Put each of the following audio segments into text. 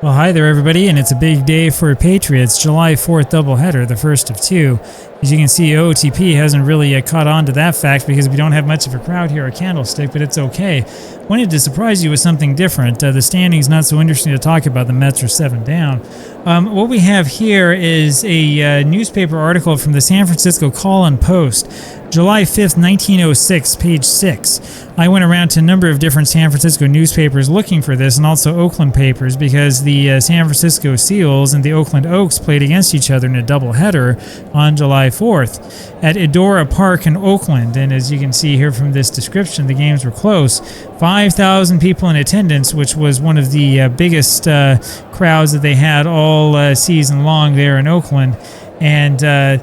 Well, hi there, everybody, and it's a big day for Patriots. July 4th doubleheader, the first of two. As you can see, OOTP hasn't really caught on to that fact because we don't have much of a crowd here at Candlestick, but it's okay. Wanted to surprise you with something different. The standings not so interesting to talk about. The Mets are 7 down. What we have here is a newspaper article from the San Francisco Call-and-Post, July 5th, 1906, page 6. I went around to a number of different San Francisco newspapers looking for this, and also Oakland papers, because the San Francisco Seals and the Oakland Oaks played against each other in a doubleheader on July 4th at Eudora Park in Oakland. And as you can see here from this description, the games were close. 5,000 people in attendance, which was one of the biggest crowds that they had all season long there in Oakland. And the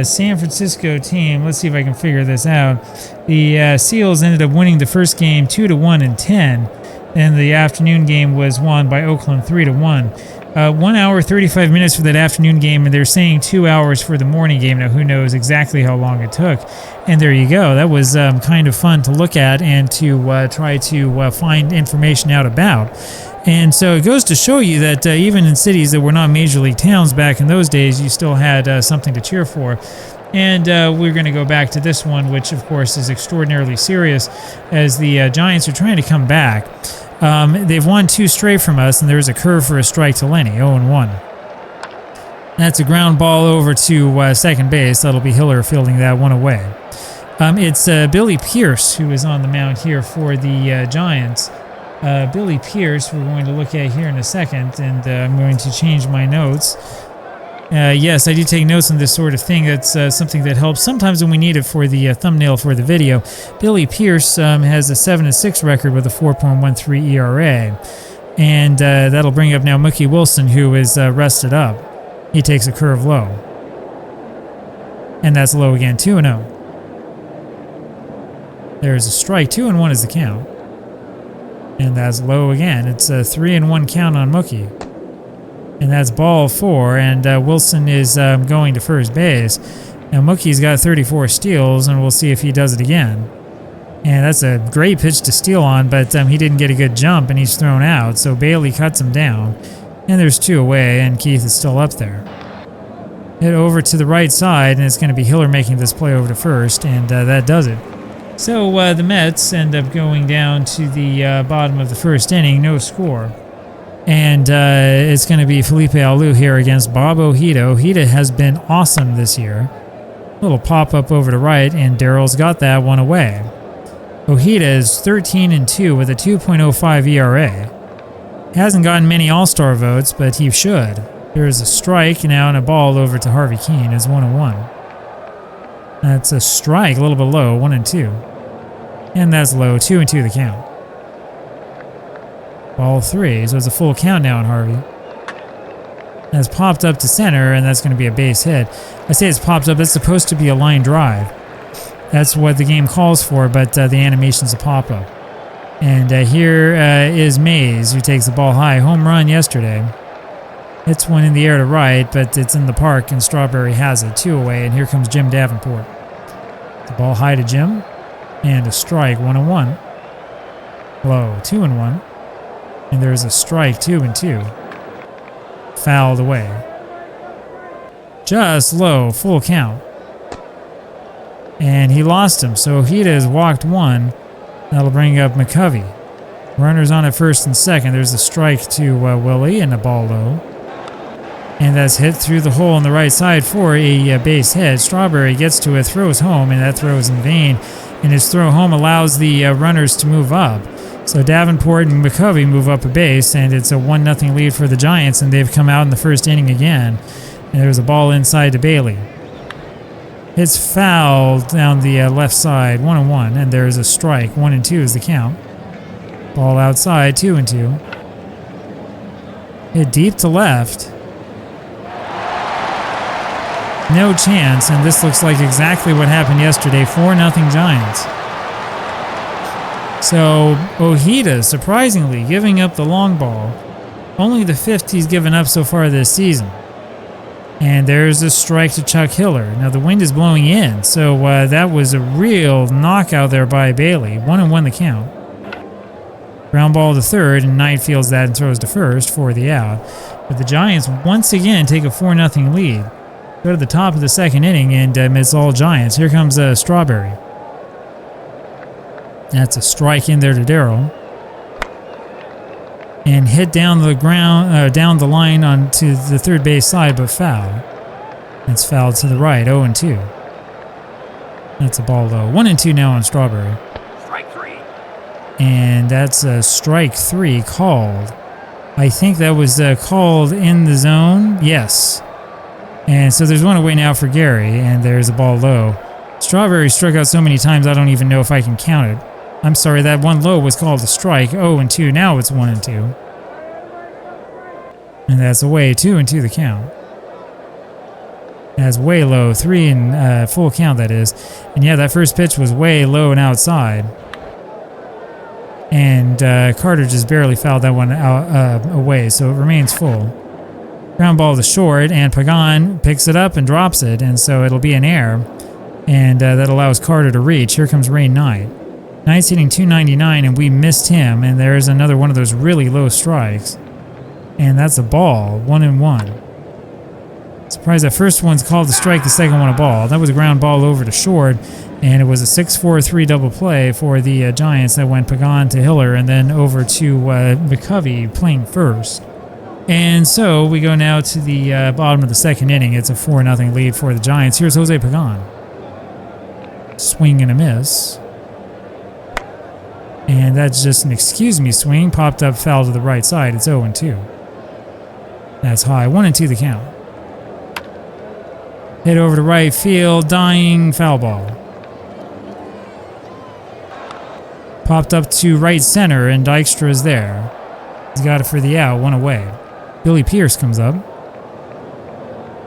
San Francisco team, let's see if I can figure this out. The Seals ended up winning the first game 2-1 in 10, and the afternoon game was won by Oakland 3-1. 1 hour 35 minutes for that afternoon game, and they're saying 2 hours for the morning game. Now, who knows exactly how long it took? And there you go. That was kind of fun to look at and to try to find information out about. And so it goes to show you that even in cities that were not major league towns back in those days, you still had something to cheer for. And we're going to go back to this one, which of course is extraordinarily serious, as the Giants are trying to come back. They've won 2 straight from us, and there's a curve for a strike to Lenny, 0-1. That's a ground ball over to second base. That'll be Hiller fielding that one away. It's Billy Pierce who is on the mound here for the Giants. Billy Pierce we're going to look at here in a second, and I'm going to change my notes. Yes, I do take notes on this sort of thing. That's something that helps sometimes when we need it for the thumbnail for the video. Billy Pierce has a 7-6 record with a 4.13 ERA. And that'll bring up now Mookie Wilson, who is rested up. He takes a curve low. And that's low again, 2-0. There's a strike, 2-1 is the count. And that's low again. It's a 3-1 count on Mookie. And that's ball 4, and Wilson is going to first base. Now Mookie's got 34 steals, and we'll see if he does it again. And that's a great pitch to steal on, but he didn't get a good jump, and he's thrown out. So Bailey cuts him down. And there's 2 away, and Keith is still up there. Hit over to the right side, and it's going to be Hiller making this play over to first, and that does it. So the Mets end up going down to the bottom of the first inning, no score. And it's going to be Felipe Alou here against Bob Ojeda. Ojeda has been awesome this year. Little pop-up over to right, and Darrell's got that one away. Ojeda is 13-2 with a 2.05 ERA. Hasn't gotten many All-Star votes, but he should. There's a strike now and a ball over to Harvey Keene. It's 1-1. That's a strike, a little bit low, 1-2. And that's low, 2-2 the count. Ball 3, so it's a full count now on Harvey. That's popped up to center, and that's going to be a base hit. I say it's popped up, it's supposed to be a line drive. That's what the game calls for, but the animation's a pop-up. And here is Mays, who takes the ball high. Home run yesterday. It's one in the air to right, but it's in the park, and Strawberry has it. 2 away, and here comes Jim Davenport. The ball high to Jim, and a strike, 1-1. Low, 2-1. And there's a strike, 2-2. Fouled away. Just low, full count. And he lost him, so Ojeda has walked 1. That'll bring up McCovey. Runners on at first and second. There's a strike to Willie, and a ball low. And that's hit through the hole on the right side for a base hit. Strawberry gets to it, throws home, and that throw is in vain. And his throw home allows the runners to move up. So Davenport and McCovey move up a base, and it's a 1-0 lead for the Giants, and they've come out in the first inning again. And there's a ball inside to Bailey. It's fouled down the left side, 1-1, and there's a strike. 1-2 is the count. Ball outside, 2-2. Hit deep to left. No chance, and this looks like exactly what happened yesterday. 4-0 Giants. So Ojeda, surprisingly, giving up the long ball. Only the 5th he's given up so far this season. And there's a strike to Chuck Hiller. Now the wind is blowing in, so that was a real knockout there by Bailey. 1-1 the count. Ground ball to third, and Knight fields that and throws to first for the out. But the Giants once again take a 4-0 lead. Go to the top of the second inning, and it's all Giants. Here comes Strawberry. That's a strike in there to Darryl. And hit down the ground, down the line onto the third base side, but foul. It's fouled to the right, 0-2. That's a ball low. 1-2 now on Strawberry. Strike 3. And that's a strike 3 called. I think that was called in the zone. Yes. And so there's one away now for Gary, and there's a ball low. Strawberry struck out so many times I don't even know if I can count it. I'm sorry, that one low was called a strike. 0-2. Now it's 1-2. And that's away. 2-2 the count. That's way low. 3 and full count, that is. And yeah, that first pitch was way low and outside. And Carter just barely fouled that one out, away, so it remains full. Ground ball to short, and Pagan picks it up and drops it, and so it'll be an error. And that allows Carter to reach. Here comes Ray Knight. Knight's hitting 299, and we missed him, and there's another one of those really low strikes. And that's a ball, 1-1. Surprised that first one's called a strike, the second one a ball. That was a ground ball over to short, and it was a 6-4-3 double play for the Giants that went Pagan to Hiller, and then over to McCovey playing first. And so we go now to the bottom of the second inning. It's a 4-0 lead for the Giants. Here's Jose Pagan. Swing and a miss. And that's just an excuse me swing. Popped up foul to the right side. It's 0-2. That's high. 1-2 the count. Hit over to right field. Dying foul ball. Popped up to right center, and Dykstra is there. He's got it for the out. One away. Billy Pierce comes up.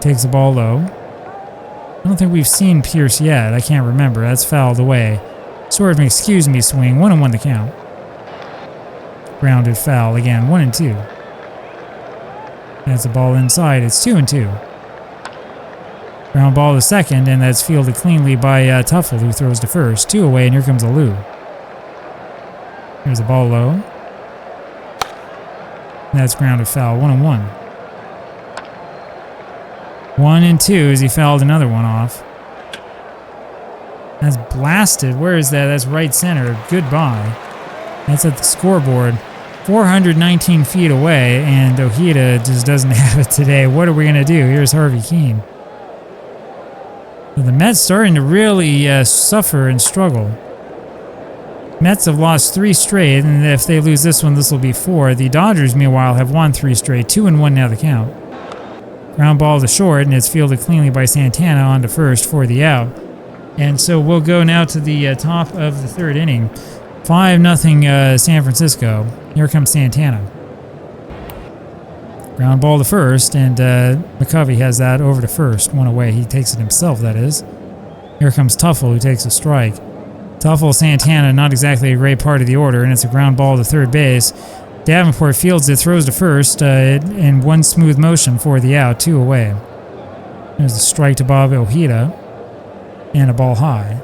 Takes the ball low. I don't think we've seen Pierce yet. I can't remember. That's fouled away. Sort of an excuse me swing. 1-1 the count. Grounded foul again. 1-2. That's a ball inside. It's 2-2. Ground ball to second, and that's fielded cleanly by Tuffle, who throws to first. 2 away, and here comes Alou. Here's a ball low. And that's grounded foul. 1-1. 1-2 as he fouled another one off. That's blasted. Where is that? That's right center. Goodbye. That's at the scoreboard. 419 feet away, and Ojeda just doesn't have it today. What are we going to do? Here's Harvey Keene. The Mets starting to really suffer and struggle. Mets have lost 3 straight, and if they lose this one, this will be 4. The Dodgers, meanwhile, have won 3 straight. 2-1 now the count. Ground ball to short, and it's fielded cleanly by Santana on to first for the out. And so we'll go now to the top of the third inning. 5-0 San Francisco. Here comes Santana. Ground ball to first, and McCovey has that over to first. One away. He takes it himself, that is. Here comes Tuffle, who takes a strike. Tuffle, Santana, not exactly a great part of the order, and it's a ground ball to third base. Davenport fields it, throws to first, in one smooth motion for the out. 2 away. There's a strike to Bob Ojeda, and a ball high.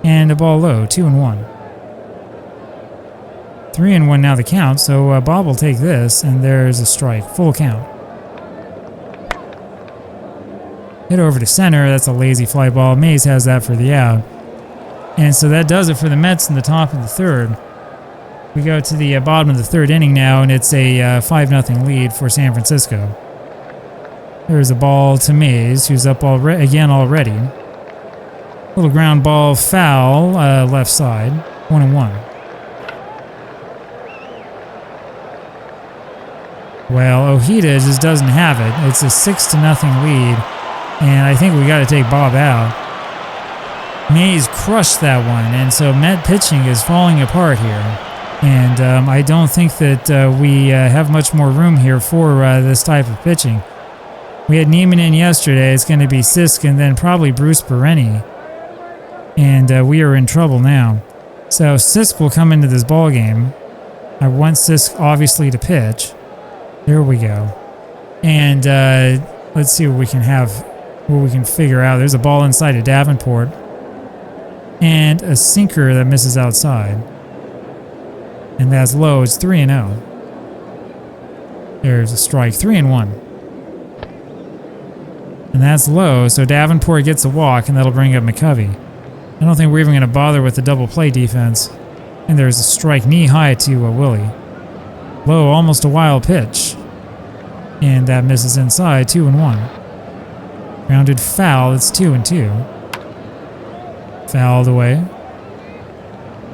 And a ball low. 2-1. 3-1 now the count, so Bob will take this, and there's a strike. Full count. Hit over to center. That's a lazy fly ball. Mays has that for the out. And so that does it for the Mets in the top of the third. We go to the bottom of the third inning now, and it's a 5-0 lead for San Francisco. There's a ball to Mays, who's up again already. Little ground ball foul, left side. 1-1. Well, Ojeda just doesn't have it. It's a 6-0 lead, and I think we got to take Bob out. Mays crushed that one, and so Met pitching is falling apart here. And I don't think that we have much more room here for this type of pitching. We had Neiman in yesterday. It's going to be Sisk and then probably Bruce Bereni. And we are in trouble now. So Sisk will come into this ball game. I want Sisk obviously to pitch. There we go. And let's see what we can figure out. There's a ball inside of Davenport. And a sinker that misses outside. And that's low. It's 3-0. There's a strike. 3-1. And that's low. So Davenport gets a walk, and that'll bring up McCovey. I don't think we're even going to bother with the double play defense. And there's a strike knee high to Willie. Low, almost a wild pitch. And that misses inside. 2-1. Grounded foul. It's 2-2. Fouled away.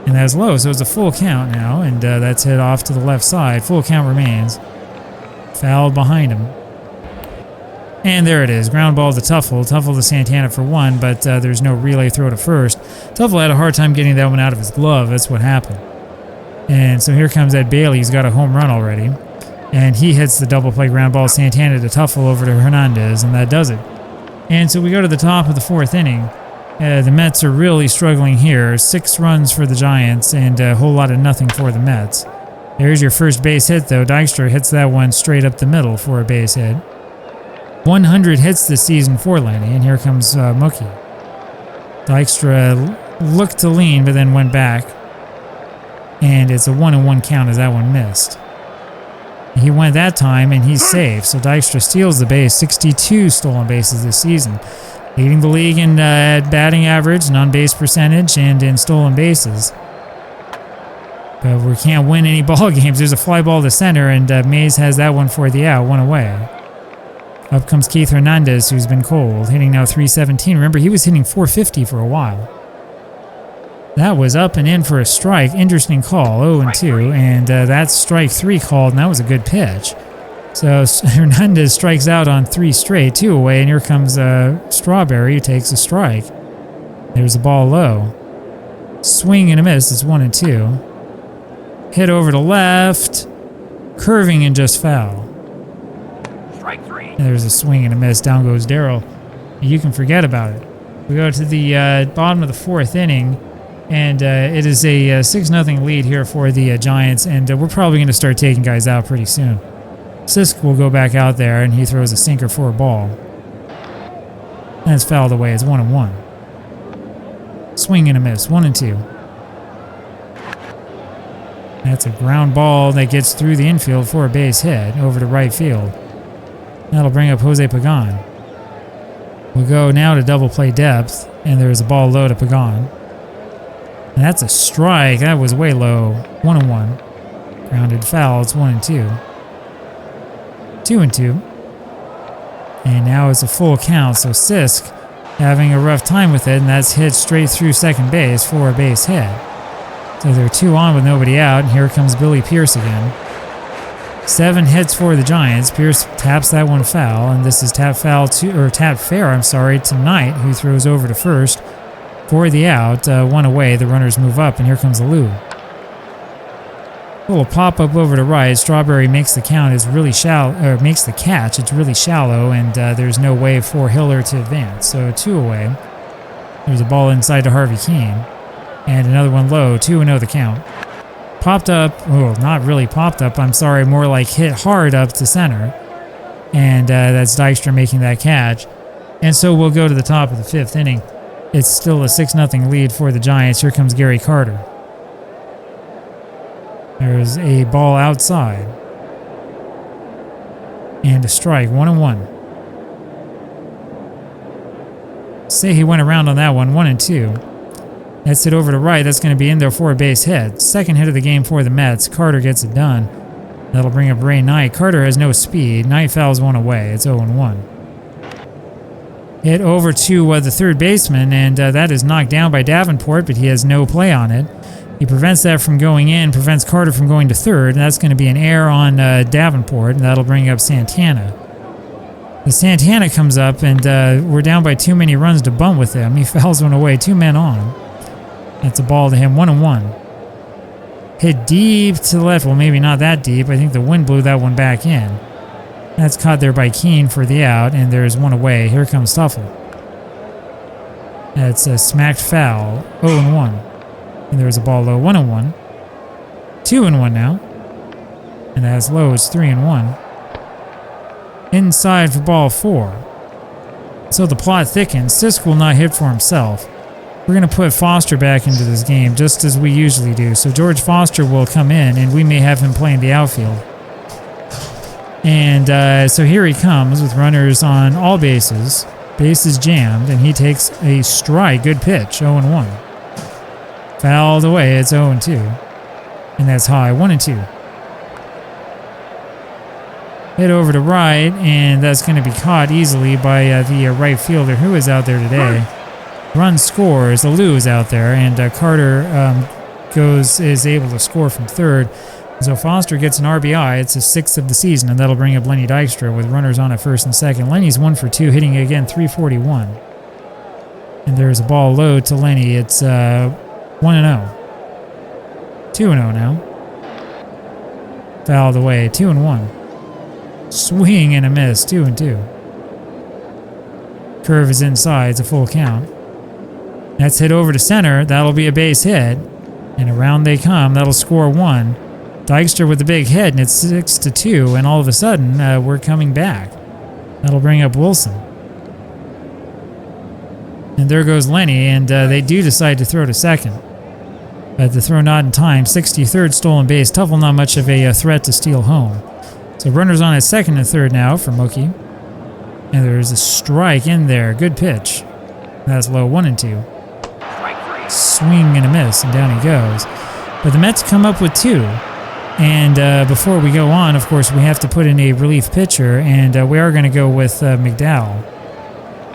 And that's low, so it's a full count now, and that's hit off to the left side. Full count remains. Fouled behind him. And there it is. Ground ball to Tuffle. Tuffle to Santana for 1, but there's no relay throw to first. Tuffle had a hard time getting that one out of his glove. That's what happened. And so here comes Ed Bailey. He's got a home run already. And he hits the double play ground ball. Santana to Tuffle over to Hernandez, and that does it. And so we go to the top of the 4th inning. The Mets are really struggling here. 6 runs for the Giants and a whole lot of nothing for the Mets. There's your first base hit, though. Dykstra hits that one straight up the middle for a base hit. 100 hits this season for Lenny, and here comes Mookie. Dykstra looked to lean, but then went back. And it's a 1-1 count as that one missed. He went that time, and he's safe. So Dykstra steals the base. 62 stolen bases this season. Leading the league in batting average, and on-base percentage, and in stolen bases. But we can't win any ball games. There's a fly ball to center, and Mays has that one for the out, 1 away. Up comes Keith Hernandez, who's been cold, hitting now 317. Remember, he was hitting 450 for a while. That was up and in for a strike. Interesting call, 0-2, and that's strike 3 called, and that was a good pitch. So Hernandez strikes out on 3 straight, 2 away, and here comes Strawberry, who takes a strike. There's a ball low. Swing and a miss, it's 1-2. Hit over to left, curving and just foul. Strike 3. And there's a swing and a miss, down goes Darryl. You can forget about it. We go to the bottom of the 4th inning, and it is a 6-0 lead here for the Giants, and we're probably going to start taking guys out pretty soon. Sisk will go back out there, and he throws a sinker for a ball. That's fouled away. It's 1-1. Swing and a miss. 1-2. That's a ground ball that gets through the infield for a base hit over to right field. That'll bring up Jose Pagan. We'll go now to double play depth, and there's a ball low to Pagan. And that's a strike. That was way low. 1-1. Grounded foul. It's 1-2. 2-2. And now it's a full count, so Sisk having a rough time with it, and that's hit straight through second base for a base hit. So they're 2 on with nobody out, and here comes Billy Pierce again. 7 hits for the Giants. Pierce taps that one foul, and this is tap fair, to Knight, who throws over to first for the out. 1 away, the runners move up, and here comes Lou. A little pop-up over to right. Strawberry makes the count. It's really shallow, makes the catch. It's really shallow, and there's no way for Hiller to advance. So 2 away. There's a ball inside to Harvey Keene. And another one low. 2-0 the count. Popped up. Oh, not really popped up. I'm sorry. More like hit hard up to center. And that's Dykstra making that catch. And so we'll go to the top of the 5th inning. It's still a 6-0 lead for the Giants. Here comes Gary Carter. There's a ball outside. And a strike. 1-1. Say he went around on that one. 1-2. That's it over to right. That's going to be in there for a base hit. Second hit of the game for the Mets. Carter gets it done. That'll bring up Ray Knight. Carter has no speed. Knight fouls 1 away. It's 0-1. Hit over to the third baseman, and that is knocked down by Davenport, but he has no play on it. He prevents that from going in, prevents Carter from going to third, and that's going to be an error on Davenport, and that'll bring up Santana. The Santana comes up, and we're down by too many runs to bunt with him. He fouls 1 away, 2 men on. That's a ball to him, 1-1. Hit deep to the left. Well, maybe not that deep. I think the wind blew that one back in. That's caught there by Keene for the out, and there's 1 away. Here comes Tuffle. That's a smacked foul, 0-1. And there's a ball low, 1-1. 2-1 now. And that's low, it's 3-1. Inside for ball 4. So the plot thickens. Sisk will not hit for himself. we're going to put Foster back into this game, just as we usually do. So George Foster will come in, and we may have him playing the outfield. And so here he comes with runners on all bases. Bases jammed, and he takes a strike. Good pitch, 0-1. Fouled away, it's 0-2. And that's high, 1-2. Hit over to right, and that's going to be caught easily by the right fielder who is out there today. Run scores, Alou is out there, and Carter is able to score from third. So Foster gets an RBI. It's his 6th of the season, and that'll bring up Lenny Dykstra with runners on at first and second. Lenny's 1 for 2, hitting again 341. And there's a ball low to Lenny. It's 1-0. 2-0 now. Fouled away, 2-1. Swing and a miss, 2-2. Curve is inside, it's a full count. That's hit over to center. That'll be a base hit. And around they come. That'll score 1. Dykstra with the big hit, and it's 6-2. And all of a sudden, we're coming back. That'll bring up Wilson. And there goes Lenny, and they do decide to throw to second. But the throw not in time. 63rd stolen base. Tuffle not much of a threat to steal home. So runners on at second and third now for Mookie. And there's a strike in there. Good pitch. That's low, 1-2. Swing and a miss, and down he goes. But the Mets come up with 2. And before we go on, of course, we have to put in a relief pitcher, and we are going to go with McDowell.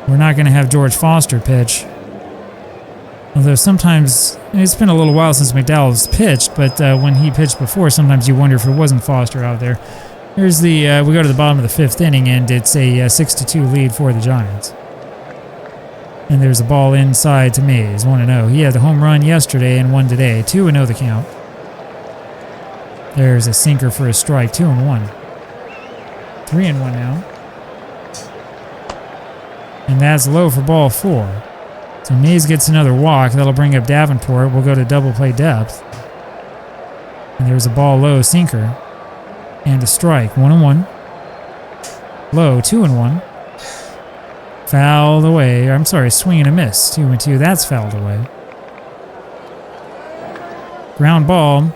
We're not going to have George Foster pitch. Although sometimes, it's been a little while since McDowell's pitched, but when he pitched before, sometimes you wonder if it wasn't Foster out there. Here's the, we go to the bottom of the 5th inning, and it's a 6-2 lead for the Giants. And there's a ball inside to Mays, 1-0. He had the home run yesterday and one today, 2-0 the count. There's a sinker for a strike, 2-1. 3-1 now. And that's low for ball 4. So Mays gets another walk. That'll bring up Davenport. We'll go to double play depth. And there's a ball low, sinker. And a strike, 1-1. Low, 2-1. Fouled away. I'm sorry, swing and a miss. 2-2. That's fouled away. Ground ball.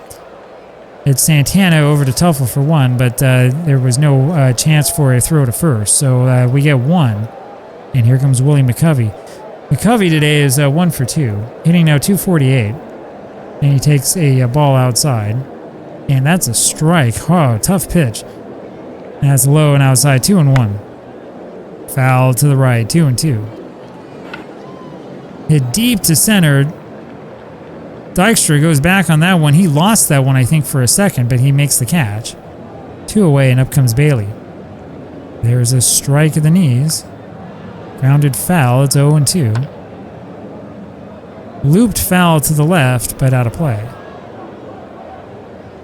It's Santana over to Tuffle for 1, but there was no chance for a throw to first. So we get 1. And here comes Willie McCovey. McCovey today is 1 for 2, hitting now 248. And he takes a ball outside. And that's a strike. Oh, tough pitch. And that's low and outside, 2-1. Foul to the right, 2-2. Hit deep to center. Dykstra goes back on that one. He lost that one, I think, for a second, but he makes the catch. 2 away, and up comes Bailey. There's a strike of the knees. Grounded foul, it's 0-2. Looped foul to the left, but out of play.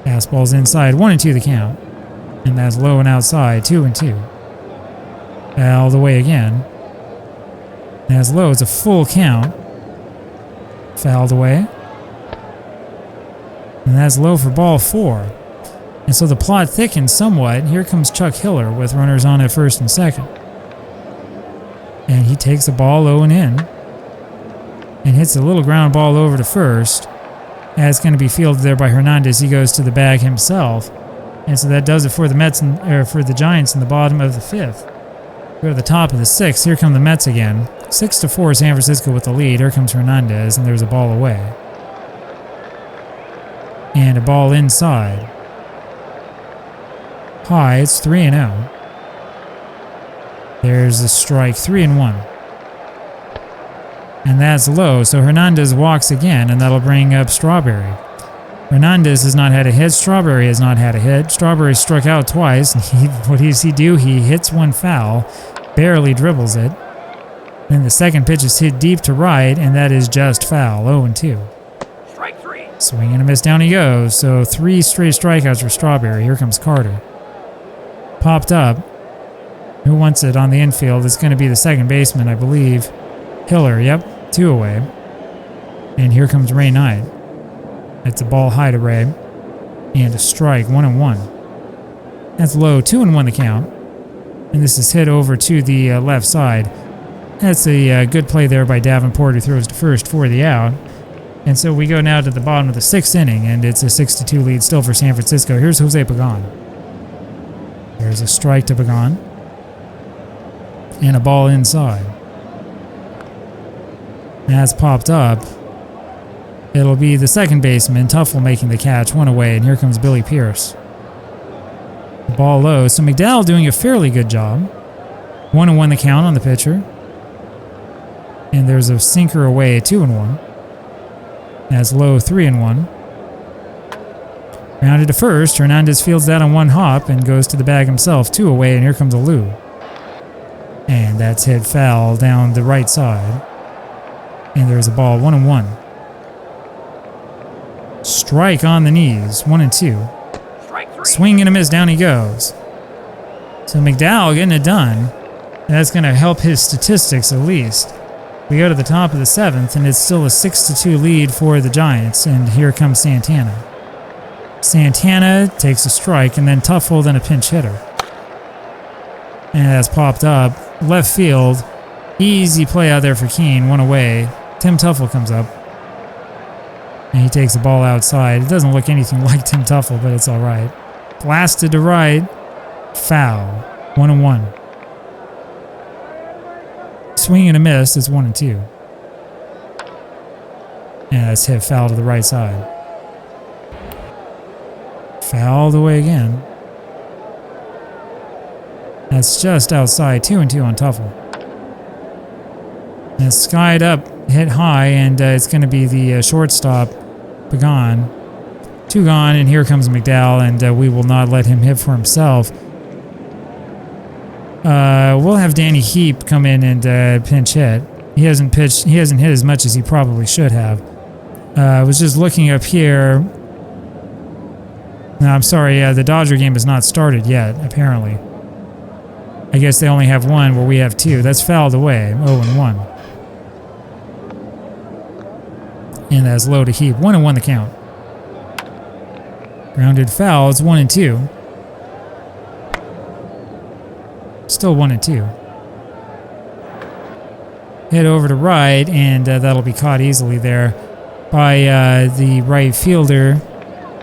Fastball's inside, 1-2 the count. And that's low and outside, 2-2. Fouled away again. And that's low, it's a full count. Fouled away. And that's low for ball 4. And so the plot thickens somewhat. Here comes Chuck Hiller with runners on at first and second. And he takes a ball low and in. And hits a little ground ball over to first. And it's going to be fielded there by Hernandez. He goes to the bag himself. And so that does it for the Mets for the Giants in the bottom of the 5th. Go to the top of the 6th. Here come the Mets again. 6-4 San Francisco with the lead. Here comes Hernandez, and there's a ball away. And a ball inside. High, it's 3-0. There's a strike, 3-1. And that's low, so Hernandez walks again, and that'll bring up Strawberry. Hernandez has not had a hit. Strawberry has not had a hit. Strawberry struck out twice. What does he do? He hits one foul, barely dribbles it. Then the second pitch is hit deep to right, and that is just foul, 0-2. Strike 3. Swing and a miss, down he goes. So 3 straight strikeouts for Strawberry. Here comes Carter. Popped up. Who wants it on the infield? It's going to be the second baseman, I believe. Hiller, yep, 2 away. And here comes Ray Knight. That's a ball high to Ray. And a strike, 1-1. That's low, 2-1 the count. And this is hit over to the left side. That's a good play there by Davenport, who throws to first for the out. And so we go now to the bottom of the 6th inning, and it's a 6-2 lead still for San Francisco. Here's Jose Pagan. There's a strike to Pagan. And a ball inside. That's popped up. It'll be the second baseman, Tuffle, making the catch, one away, and here comes Billy Pierce. The ball low, so McDowell doing a fairly good job. 1-1 the count on the pitcher. And there's a sinker away, 2-1. That's low, 3-1. Rounded to first. Hernandez fields that on one hop and goes to the bag himself, 2 away, and here comes Alou. And that's hit foul down the right side. And there's a ball, 1-1. Strike on the knees, 1-2. Strike 3. Swing and a miss, down he goes. So McDowell getting it done. That's going to help his statistics at least. We go to the top of the 7th, and it's still a 6-2 lead for the Giants, and here comes Santana. Santana takes a strike, and then Tuffle, then a pinch hitter. And that's popped up. Left field. Easy play out there for Keane, 1 away. Tim Tuffle comes up. And he takes the ball outside. It doesn't look anything like Tim Tuffle, but it's all right. Blasted to right. Foul. 1-1. Swing and a miss. It's 1-2. And that's hit foul to the right side. Fouled away again. That's just outside. 2-2 on Tuffle. And it's skied up, hit high, and it's going to be the shortstop, Pagan. 2 gone, and here comes McDowell, and we will not let him hit for himself. We'll have Danny Heap come in and pinch hit. He hasn't pitched. He hasn't hit as much as he probably should have. I was just looking up here. No, I'm sorry. The Dodger game has not started yet, apparently. I guess they only have 1 where we have 2. That's fouled away. 0-1. And that's low to Heap. 1-1 the count. Grounded foul. It's 1-2. Still 1-2. Hit over to right, and that'll be caught easily there by the right fielder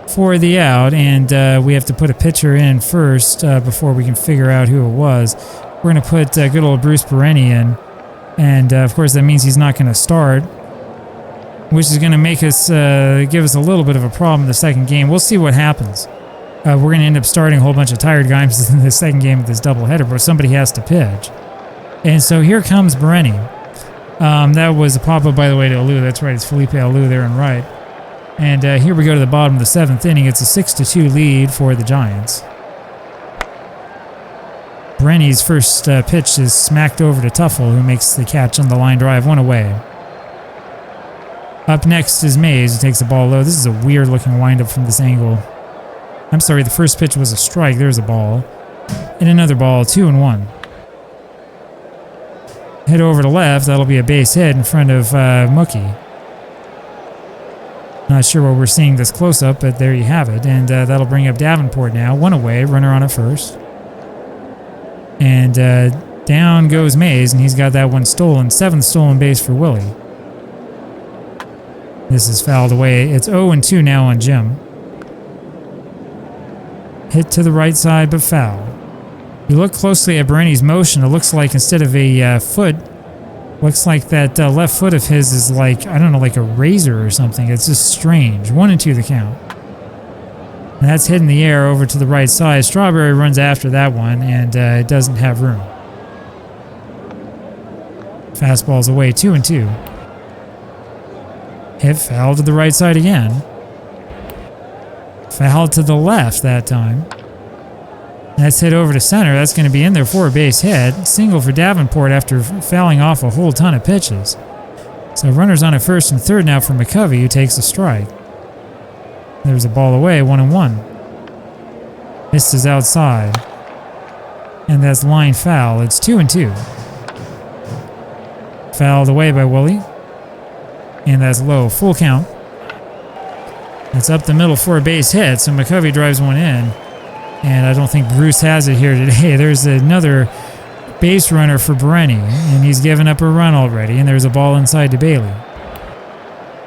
for the out. And we have to put a pitcher in first before we can figure out who it was. We're going to put good old Bruce Bereni in. And of course, that means he's not going to start, which is going to make us give us a little bit of a problem in the second game. We'll see what happens. We're going to end up starting a whole bunch of tired guys in the second game of this doubleheader, but somebody has to pitch. And so here comes Bereni. That was a pop-up, by the way, to Alou. That's right, it's Felipe Alou there and right. And here we go to the bottom of the 7th inning. It's a 6-2 lead for the Giants. Bereni's first pitch is smacked over to Tuffle, who makes the catch on the line drive, 1 away. Up next is Mays, who takes the ball low. This is a weird-looking windup from this angle. I'm sorry, the first pitch was a strike. There's a ball. And another ball, 2-1. Hit over to left. That'll be a base hit in front of Mookie. Not sure what we're seeing this close-up, but there you have it. And that'll bring up Davenport now. 1 away, runner on at first. And down goes Mays, and he's got that one stolen. 7th stolen base for Willie. This is fouled away. It's 0-2 now on Jim. Hit to the right side, but foul. You look closely at Bereni's motion, it looks like instead of a foot, looks like that left foot of his is like, I don't know, like a razor or something. It's just strange. 1-2 the count. And that's hit in the air over to the right side. Strawberry runs after that one, and it doesn't have room. Fastball's away, 2-2. Hit foul to the right side again. Foul to the left that time. That's hit over to center. That's going to be in there for a base hit. Single for Davenport after fouling off a whole ton of pitches. So runners on at first and third now for McCovey, who takes a strike. There's a ball away, 1-1. Missed is outside. And that's line foul. It's 2-2. Fouled away by Willie. And that's low. Full count. It's up the middle for a base hit, so McCovey drives one in. And I don't think Bruce has it here today. There's another base runner for Bereni, and he's given up a run already, and there's a ball inside to Bailey.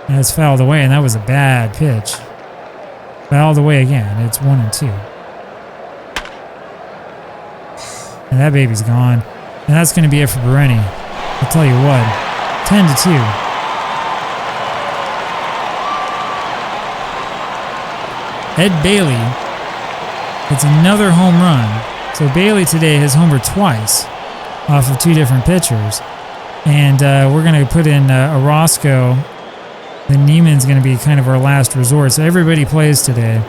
And it's fouled away, and that was a bad pitch. Fouled away again. It's 1-2. And that baby's gone. And that's going to be it for Bereni. I'll tell you what. 10-2. Ed Bailey hits another home run. So Bailey today has homered twice off of 2 different pitchers. And we're going to put in Orozco. Then Neiman's going to be kind of our last resort. So everybody plays today.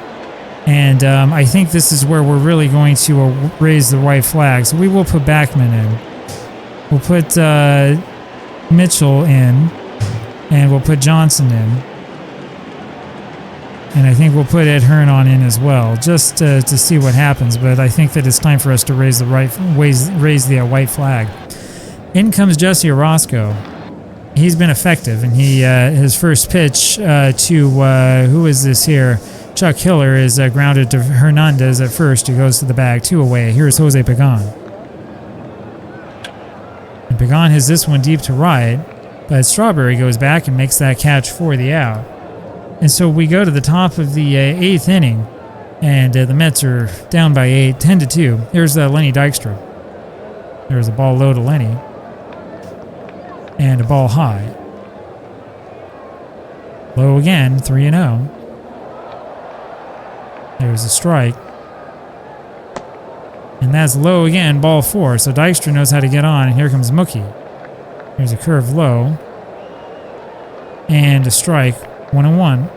And I think this is where we're really going to raise the white flag. So we will put Backman in. We'll put Mitchell in. And we'll put Johnson in. And I think we'll put Ed Hernon in as well, just to see what happens. But I think that it's time for us to raise the white flag. In comes Jesse Orozco. He's been effective, and his first pitch to who is this here? Chuck Hiller is grounded to Hernandez at first, who goes to the bag, 2 away. Here's Jose Pagan. And Pagan has this one deep to right, but Strawberry goes back and makes that catch for the out. And so we go to the top of the 8th inning, and the Mets are down by 8, 10-2. Here's Lenny Dykstra. There's a ball low to Lenny. And a ball high. Low again, 3-0. There's a strike. And that's low again, ball 4. So Dykstra knows how to get on, and here comes Mookie. Here's a curve low. And a strike. 1-1.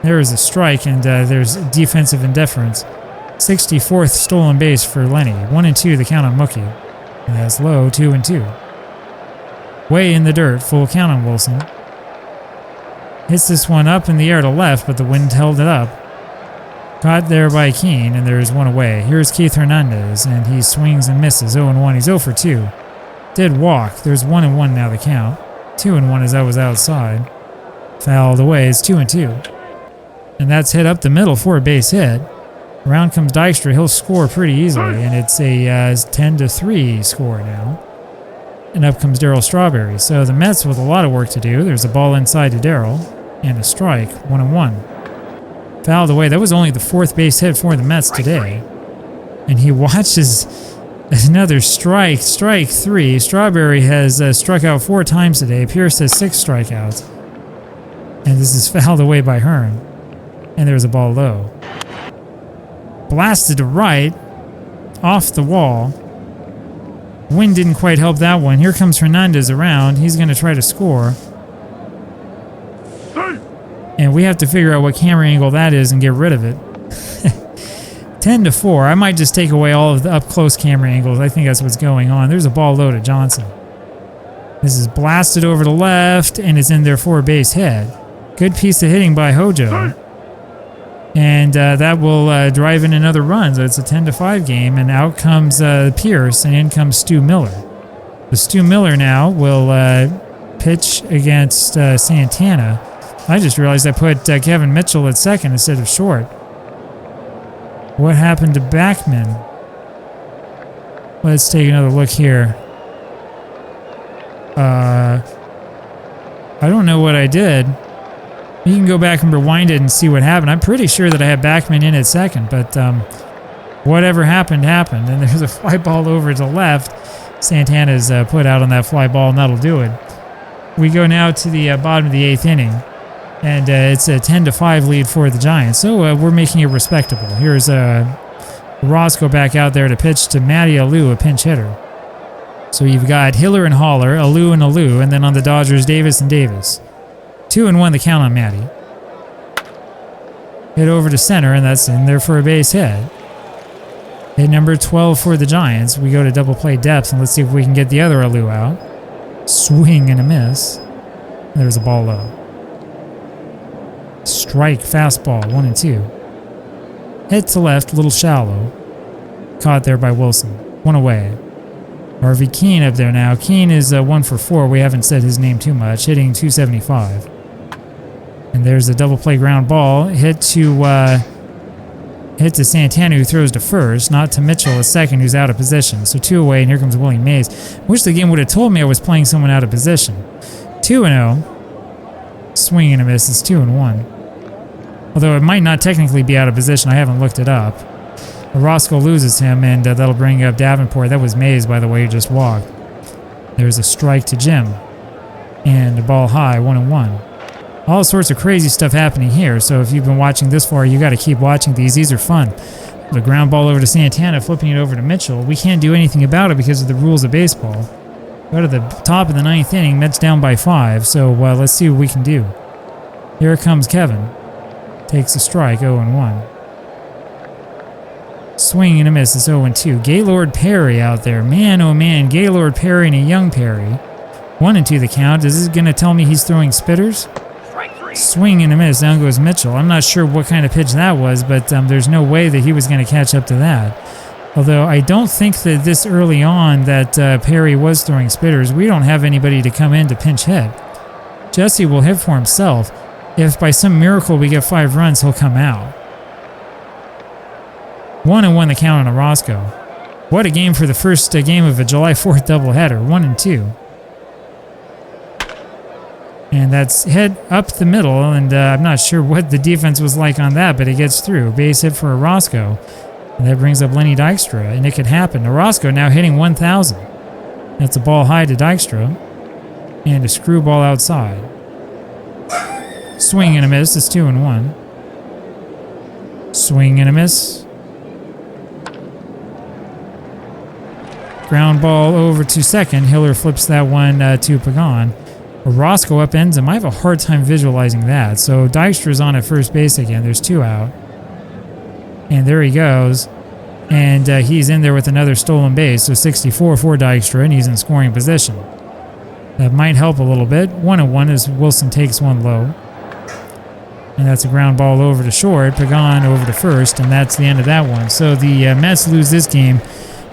There is a strike, and there's defensive indifference. 64th stolen base for Lenny. 1-2 the count on Mookie. And that's low, 2-2. Way in the dirt, full count on Wilson. Hits this one up in the air to left, but the wind held it up. Caught there by Keane, and there's one away. Here's Keith Hernandez, and he swings and misses. 0-1. He's 0 for 2. Did walk. There's 1-1 now the count. 2-1 as that was outside. Fouled away. It's 2-2. And that's hit up the middle for a base hit. Around comes Dykstra. He'll score pretty easily, and it's a 10-3 score now. And up comes Darryl Strawberry. So the Mets with a lot of work to do. There's a ball inside to Darryl, and a strike. 1-1. Fouled away. That was only the 4th base hit for the Mets today. And he watches another strike. Strike 3. Strawberry has struck out 4 times today. Pierce has 6 strikeouts. And this is fouled away by Hearn. And there's a ball low. Blasted to right. Off the wall. Wind didn't quite help that one. Here comes Hernandez around. He's going to try to score. And we have to figure out what camera angle that is and get rid of it. 10-4. I might just take away all of the up-close camera angles. I think that's what's going on. There's a ball low to Johnson. This is blasted over to left, and it's in there for a base hit. Good piece of hitting by Hojo. And that will drive in another run. So it's a 10-5 game, and out comes Pierce, and in comes Stu Miller. So Stu Miller now will pitch against Santana. I just realized I put Kevin Mitchell at second instead of short. What happened to Backman? Let's take another look here. I don't know what I did. You can go back and rewind it and see what happened. I'm pretty sure that I had Backman in at second, but whatever happened, happened. And there's a fly ball over to the left. Santana's put out on that fly ball, and that'll do it. We go now to the bottom of the 8th inning, and it's a 10-5 lead for the Giants. So we're making it respectable. Here's Roscoe back out there to pitch to Matty Alou, a pinch hitter. So you've got Hiller and Haller, Alou and Alou, and then on the Dodgers, Davis and Davis. 2-1 the count on Matty. Hit over to center, and that's in there for a base hit. Hit number 12 for the Giants. We go to double play depth, and let's see if we can get the other Alou out. Swing and a miss. There's a ball low. Strike, fastball, 1-2. Hit to left, a little shallow. Caught there by Wilson. 1 away. Harvey Keene up there now. Keene is 1 for 4. We haven't said his name too much. Hitting .275. And there's a double play ground ball. Hit to hit to Santana, who throws to first, not to Mitchell, a second, who's out of position. So 2 away, and here comes Willie Mays. Wish the game would have told me I was playing someone out of position. 2-0. Swing and a miss. It's 2-1. Although it might not technically be out of position. I haven't looked it up. Orozco loses him, and that'll bring up Davenport. That was Mays, by the way, who just walked. There's a strike to Jim. And the ball high, 1-1. All sorts of crazy stuff happening here, so if you've been watching this far, you got to keep watching these. These are fun. The ground ball over to Santana, flipping it over to Mitchell. We can't do anything about it because of the rules of baseball. Go to the top of the 9th inning, Mets down by 5, so let's see what we can do. Here comes Kevin. Takes a strike, 0-1. Swing and a miss, it's 0-2. Gaylord Perry out there. Man, oh man, Gaylord Perry and a young Perry. 1-2 the count. Is this going to tell me he's throwing spitters? Swing and a miss. Down goes Mitchell. I'm not sure what kind of pitch that was, but there's no way that he was going to catch up to that. Although I don't think that this early on that Perry was throwing spitters. We don't have anybody to come in to pinch hit. Jesse will hit for himself. If by some miracle we get 5 runs, he'll come out. 1-1 the count on Orozco. What a game for the first game of a July 4th doubleheader. 1-2. And that's hit up the middle, and I'm not sure what the defense was like on that, but it gets through. Base hit for Orozco. And that brings up Lenny Dykstra, and it could happen. Orozco now hitting 1,000. That's a ball high to Dykstra. And a screwball outside. Swing and a miss. It's 2-1. Swing and a miss. Ground ball over to second. Hiller flips that one to Pagan. Orozco upends him. I have a hard time visualizing that. So Dykstra's on at first base again. There's 2 out. And there he goes. And he's in there with another stolen base. So 64 for Dykstra, and he's in scoring position. That might help a little bit. 1-1 as Wilson takes one low. And that's a ground ball over to short. Pagan over to first, and that's the end of that one. So the Mets lose this game.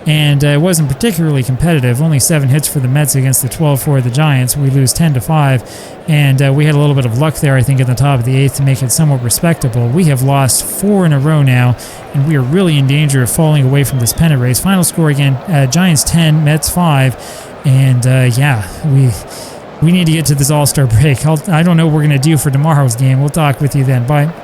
And it wasn't particularly competitive. Only 7 hits for the Mets against the 12 for the Giants. We lose 10-5. And we had a little bit of luck there, I think, at the top of the 8th to make it somewhat respectable. We have lost 4 in a row now, and we are really in danger of falling away from this pennant race. Final score again, Giants 10, Mets 5. And yeah, we need to get to this All-Star break. I don't know what we're going to do for tomorrow's game. We'll talk with you then. Bye.